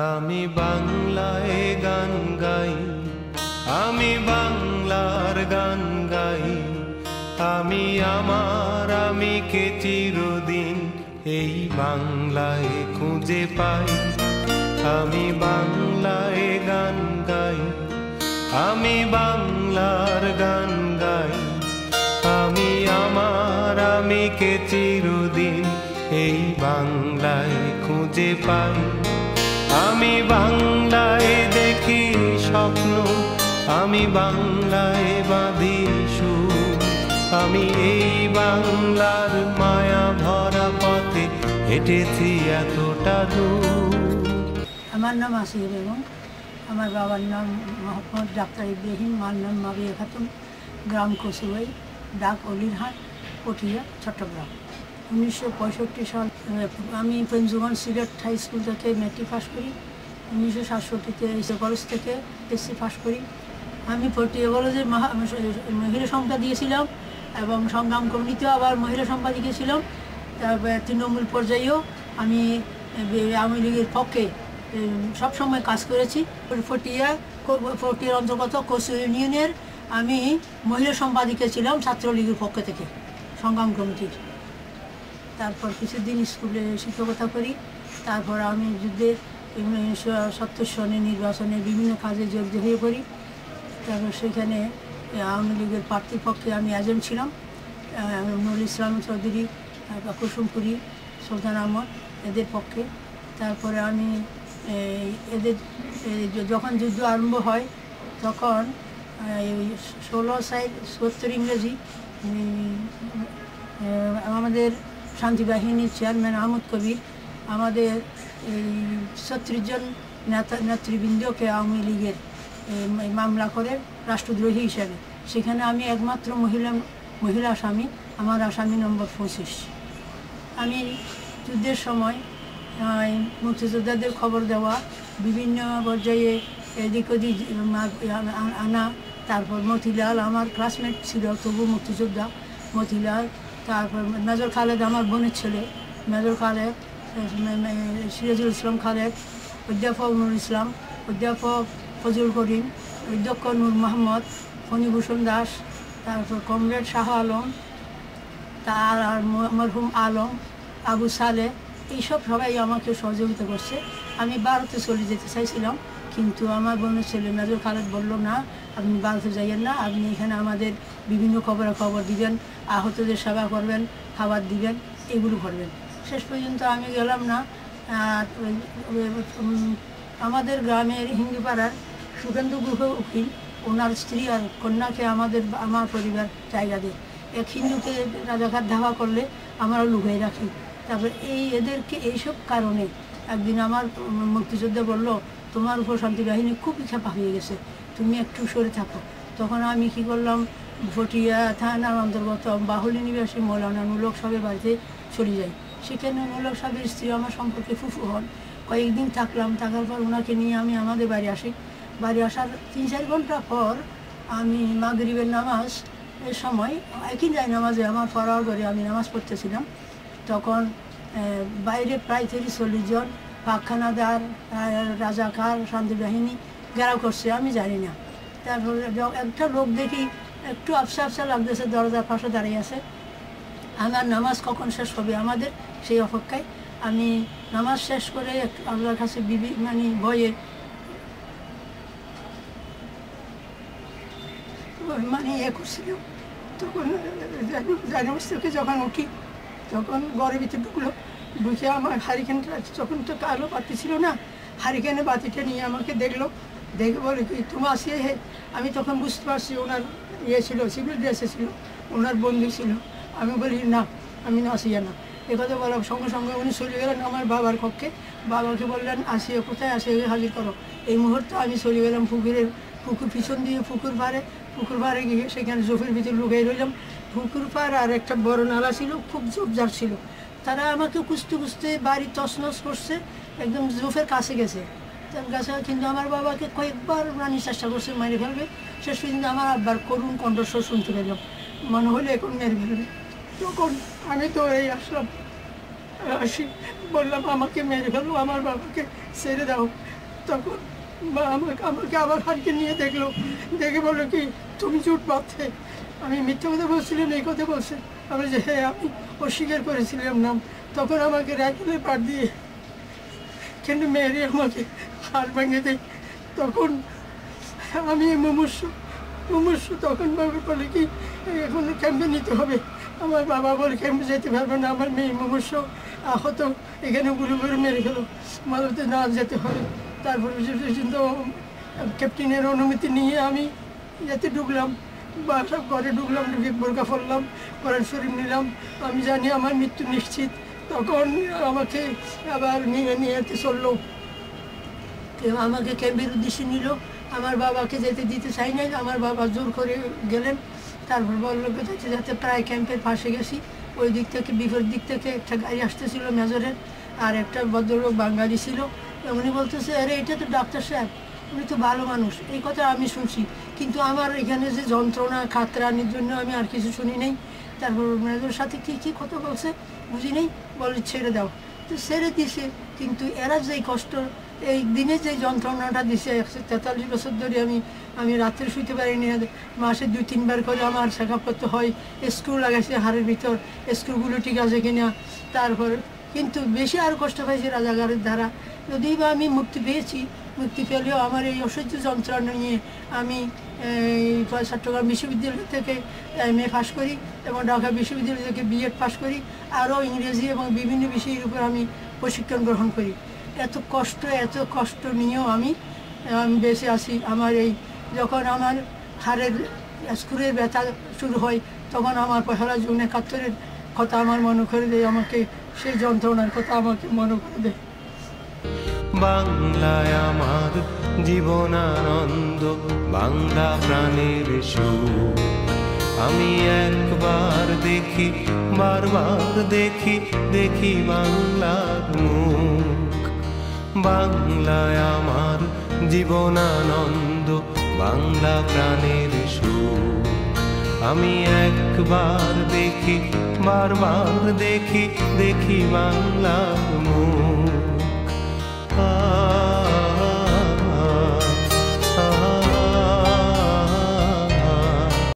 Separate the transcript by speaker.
Speaker 1: আমি বাংলায় গান গাই, আমি বাংলার গান গাই, আমি আমার আমিকে চিরদিন এই বাংলায় খুঁজে পাই। আমি বাংলায় গান গাই, আমি বাংলার গান গাই, আমি আমার আমিকে চিরদিন এই বাংলায় খুঁজে পাই। আমি বাংলায় দেখি স্বপ্ন, আমি বাংলায় বাঁধি সুর, আমি এই বাংলার মায়া ভরা পথে হেঁটেছি এতটা দূর।
Speaker 2: আমার নাম আসিয়া বেগম, আমার বাবার নাম মোহাম্মদ ডাক্তার ইব্রাহিম, মার নাম মাবিয়া খাতুন, গ্রাম কসুয়াই, ডাক অলিরহাট, পটিয়া, চট্টগ্রাম। 1965 সাল আমি পঞ্জুগঞ্জ সিলেট হাই স্কুল থেকে মেট্রিক পাস করি। 1967-তে এসে কলেজ থেকে এসসি পাস করি। আমি পটিয়া কলেজে মহিলা সম্পাদিকা ছিলাম এবং সংগ্রাম কমিটিতেও আবার মহিলা সম্পাদিকা ছিলাম। তারপরে তৃণমূল পর্যায়েও আমি আওয়ামী লীগের পক্ষে সবসময় কাজ করেছি। পটিয়ার অন্তর্গত কচু ইউনিয়নের আমি মহিলা সম্পাদিকা ছিলাম ছাত্রলীগের পক্ষ থেকে, সংগ্রাম কমিটির। তারপর কিছুদিন স্কুলে শিক্ষকতা করি। তারপর আমি যুদ্ধে 1970 সনে নির্বাচনে বিভিন্ন কাজে যোগ হয়ে পড়ি। তারপর সেখানে আওয়ামী লীগের প্রার্থীর পক্ষে আমি এজেন্ট ছিলাম। নুরুল ইসলাম চৌধুরী, কুসুমপুরি, সুলতান আহমদ এদের পক্ষে। তারপরে আমি এদের যখন যুদ্ধ আরম্ভ হয় তখন 1670 ইংরেজি আমাদের শান্তিবাহিনীর চেয়ারম্যান আহমদ কবির আমাদের এই 36 জন নেতৃবৃন্দকে আওয়ামী লীগের মামলা করে রাষ্ট্রদ্রোহী হিসাবে। সেখানে আমি একমাত্র মহিলা আসামি, আমার আসামি নম্বর 25। আমি যুদ্ধের সময় মুক্তিযোদ্ধাদের খবর দেওয়া, বিভিন্ন পর্যায়ে এদিক ওদিক আনা। তারপর মতিলাল আমার ক্লাসমেট ছিল, তবু মুক্তিযোদ্ধা মতিলাল। তারপর মেজর খালেদ আমার বোনের ছেলে, মেজর খালেদ, সিরাজুল ইসলাম খালেদ, অধ্যাপক নুরুল ইসলাম, অধ্যাপক ফজলুল করিম, অধ্যক্ষ নূর মোহাম্মদ, ফণীভূষণ দাস, তারপর কমরেড শাহ আলম, তার আর মরহুম আলম, আবু সালে, এইসব সবাই আমাকে সহযোগিতা করছে। আমি ভারতে চলে যেতে চাইছিলাম, কিন্তু আমার বোনের ছেলে মেজর খালেদ বলল, না আপনি ভারতে যাইয়েন না, আপনি এখানে আমাদের বিভিন্ন খবর দিবেন, আহতদের সেবা করবেন, খাবার দিবেন, এগুলো করবেন। শেষ পর্যন্ত আমি গেলাম না। আমাদের গ্রামের হিন্দুপাড়ার সুকেন্দ্র গুহ উকিল, ওনার স্ত্রী আর কন্যাকে আমার পরিবার জায়গা দেয়। এক হিন্দুকে রাজাঘাট ধাওয়া করলে আমরা লুকিয়ে রাখি। তারপর এদেরকে এইসব কারণে একদিন আমার মুক্তিযোদ্ধা বলল, তোমার উপর শান্তিবাহিনী খুব চাপা হয়ে গেছে, তুমি একটু সরে থাকো। তখন আমি কি করলাম, পটিয়া থানার অন্তর্গত বাহুলী নিবাসী মৌলানা নুরুল সাহেবের বাড়িতে চলে যাই। সেখানে নুরুল সাহেবের স্ত্রী আমার সম্পর্কে ফুফু হন। কয়েকদিন থাকলাম, থাকার পর ওনাকে নিয়ে আমি আমাদের বাড়ি আসি। বাড়ি আসার 3-4 ঘন্টা পর আমি মাগরিবের নামাজ এর সময় একই যায় নামাজে আমার ফরওয়ার করে আমি নামাজ পড়তেছিলাম। তখন বাইরে প্রায় 30-40 জন পাকখানাদার, রাজাকার, শান্তিবাহিনী ঘেরাও করছে, আমি জানি না। তারপরে একটা লোক দেখি একটু আফসা লাগতেছে, দরজার পাশে দাঁড়িয়ে আছে। আমার নামাজ কখন শেষ হবে আমাদের সেই অপেক্ষায় আমি নামাজ শেষ করে একটু আল্লাহর কাছে ভয়ে করছিলাম। তখন জানুয়ারি থেকে যখন উঠি, তখন ঘরের ভিতরে ঢুকে আমার হারিকেনটা, যখন তো আলো বাতি ছিল না, হারিকেনের বাতিটা নিয়ে আমাকে দেখে বলে কি তুমি আসিয়ে হে। আমি তখন বুঝতে পারছি ওনার ছিল, সিভিল ড্রেসে ছিল, ওনার বন্ধু ছিল। আমি বলি না, আমি আসিয়া না। একথা বলার সঙ্গে সঙ্গে উনি চলে গেলেন আমার বাবার কক্ষে। বাবাকে বললেন, আসিয়া কোথায়, আসিয়া হাজির করো। এই মুহূর্তে আমি চলে গেলাম পুকুর পিছন দিয়ে পুকুর পাড়ে গিয়ে সেখানে জোফের ভিতরে লুকিয়ে রইলাম। পুকুর পাড় আর একটা বড় নালা ছিল, খুব ঝোপঝাড় ছিল। তারা আমাকে খুঁজতে বাড়ি তছনছ করছে, একদম জোফের কাছে গেছে। তার কাছে কিন্তু আমার বাবাকে কয়েকবার মানি চেষ্টা করছে মেরে ফেলবে। শেষ পর্যন্ত আমার আব্বার করুণ কণ্ঠস্বর শুনতে পেলাম, মনে হলে এখন মেরে ফেলবে। তখন আমি তো এই আসলাম, আসি, বললাম আমাকে মেরে ফেলো, আমার বাবাকে ছেড়ে দাও। তখন মা আমাকে আবার হাঁটকে নিয়ে দেখলো, দেখে বললো কি তুমি চুট বাঁধতে, আমি মিথ্যা কথা বলছিলাম, এই কথা বলছে। আমি যে হ্যাঁ আমি অস্বীকার করেছিলাম নাম। তখন আমাকে রাইফেলে পাট দিয়ে কিন্তু মেরে আমাকে হাড় ভেঙে দেয়। তখন আমি মুমূর্ষ তখন বাবা বলে কি এখন ক্যাম্পে নিতে হবে। আমার বাবা বলে ক্যাম্পে যেতে পারবে না, আমার মেয়ে মুমূর্ষ আহত, এখানে গুরু করে মেরে ফেলো, মালতে না যেতে হবে। তারপরে কিন্তু ক্যাপ্টেনের অনুমতি নিয়ে আমি যেতে ঢুকলাম, বাসা ঘরে ঢুকলাম, ঢুকে বোরকা ফেললাম, কোরআন শরীফ নিলাম, আমি জানি আমার মৃত্যু নিশ্চিত। তখন আমাকে আবার নিয়ে চললো, আমাকে ক্যাম্পের উদ্দেশ্যে নিল। আমার বাবাকে যেতে দিতে চাই নাই, আমার বাবা জোর করে গেলেন। তারপর বললো যাতে যাতে প্রায় ক্যাম্পের পাশে গেছি, ওই দিক থেকে বিপরীত দিক থেকে একটা গাড়ি আসতেছিল মেজরের, আর একটা ভদ্রলোক বাঙালি ছিল। উনি বলতেছে আরে এটা তো ডাক্তার সাহেব, উনি তো ভালো মানুষ। এই কথা আমি শুনছি, কিন্তু আমার এখানে যে যন্ত্রণা খাতরানির জন্য আমি আর কিছু শুনি নাই। তারপর মেজরের সাথে কী কথা বলছে বুঝি নেই, বলে ছেড়ে দাও। তো ছেড়ে দিছে, কিন্তু এরা যেই কষ্ট, এই দিনে যে যন্ত্রণাটা দিছে, 143 বছর ধরে আমি রাত্রে শুইতে পারিনি, মাসে 2-3 বার করে আমার চেক আপ করতে হয়। স্ক্রু লাগাইছে হাড়ের ভিতর, স্ক্রুগুলো ঠিক আছে কিনা। তারপর কিন্তু বেশি আরও কষ্ট পাইছি রাজাগারের দ্বারা। যদিও বা আমি মুক্তি পেয়েছি, মুক্তি পেলেও আমার এই অসহ্য যন্ত্রণা নিয়ে আমি চট্টগ্রাম বিশ্ববিদ্যালয় থেকে MA পাস করি এবং ঢাকা বিশ্ববিদ্যালয় থেকে BEd পাস করি। আরও ইংরেজি এবং বিভিন্ন বিষয়ের উপর আমি প্রশিক্ষণ গ্রহণ করি। এত কষ্ট নিয়েও আমি বেঁচে আছি। আমার এই যখন আমার হাড়ের স্ক্রুয়ের ব্যথা শুরু হয়, তখন আমার 1 জুন 71-এর কথা আমার মনে করে দেয়, আমাকে সেই যন্ত্রণার কথা আমাকে মনে করে দেয়।
Speaker 1: বাংলায় আমার জীবনানন্দ, বাংলা প্রাণের সুর। আমি একবার দেখি, বারবার দেখি, দেখি বাংলার মুখ। বাংলায় আমার জীবনানন্দ, বাংলা প্রাণের সুর। আমি একবার দেখি, বারবার দেখি, দেখি বাংলার মুখ।